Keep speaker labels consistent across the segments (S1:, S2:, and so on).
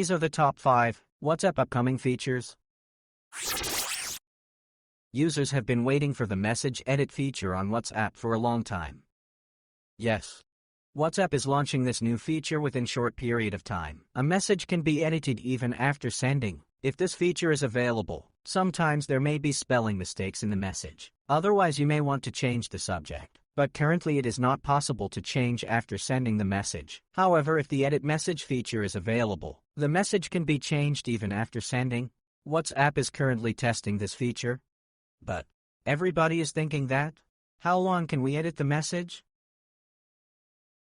S1: These are the top 5 WhatsApp upcoming features. Users have been waiting for the message edit feature on WhatsApp for a long time. Yes, WhatsApp is launching this new feature within short period of time. A message can be edited even after sending. If this feature is available, sometimes there may be spelling mistakes in the message. Otherwise, you may want to change the subject. But currently it is not possible to change after sending the message. However, if the edit message feature is available, the message can be changed even after sending. WhatsApp is currently testing this feature. But everybody is thinking that, how long can we edit the message?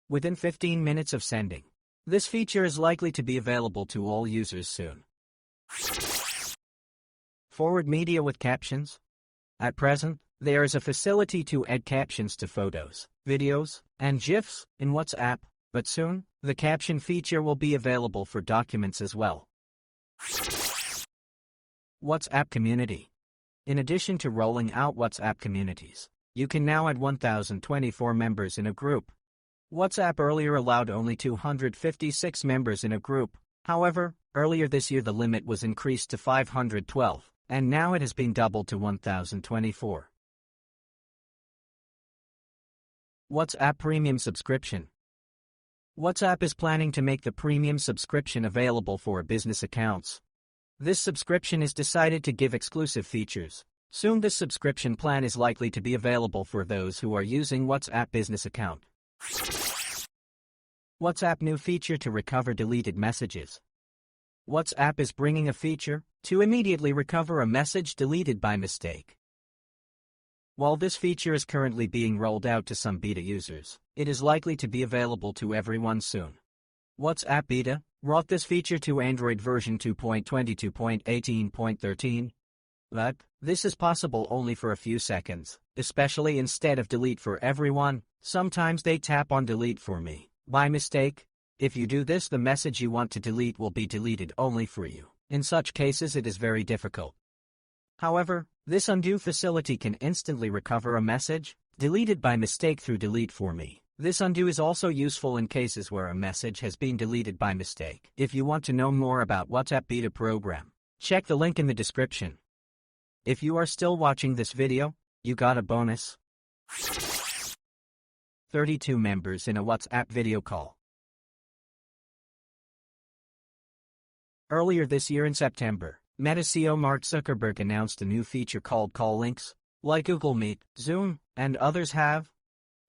S1: Within 15 minutes of sending. This feature is likely to be available to all users soon. Forward media with captions. At present, there is a facility to add captions to photos, videos, and GIFs in WhatsApp, but soon, the caption feature will be available for documents as well. WhatsApp Community. In addition to rolling out WhatsApp communities, you can now add 1,024 members in a group. WhatsApp earlier allowed only 256 members in a group. However, earlier this year the limit was increased to 512, and now it has been doubled to 1,024. WhatsApp Premium Subscription. WhatsApp is planning to make the premium subscription available for business accounts. This subscription is decided to give exclusive features. Soon this subscription plan is likely to be available for those who are using WhatsApp business account. WhatsApp new feature to recover deleted messages. WhatsApp is bringing a feature to immediately recover a message deleted by mistake. While this feature is currently being rolled out to some beta users, it is likely to be available to everyone soon. WhatsApp Beta brought this feature to Android version 2.22.18.13. But this is possible only for a few seconds, especially instead of delete for everyone. Sometimes they tap on delete for me by mistake. If you do this, the message you want to delete will be deleted only for you. In such cases, it is very difficult. However, this undo facility can instantly recover a message deleted by mistake through delete for me. This undo is also useful in cases where a message has been deleted by mistake. If you want to know more about WhatsApp Beta program, check the link in the description. If you are still watching this video, you got a bonus. 32 members in a WhatsApp video call. Earlier this year in September, Meta CEO Mark Zuckerberg announced a new feature called Call Links, like Google Meet, Zoom, and others have.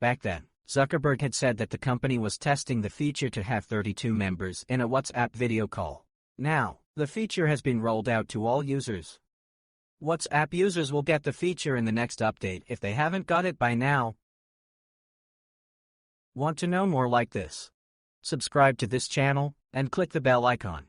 S1: Back then, Zuckerberg had said that the company was testing the feature to have 32 members in a WhatsApp video call. Now, the feature has been rolled out to all users. WhatsApp users will get the feature in the next update if they haven't got it by now. Want to know more like this? Subscribe to this channel and click the bell icon.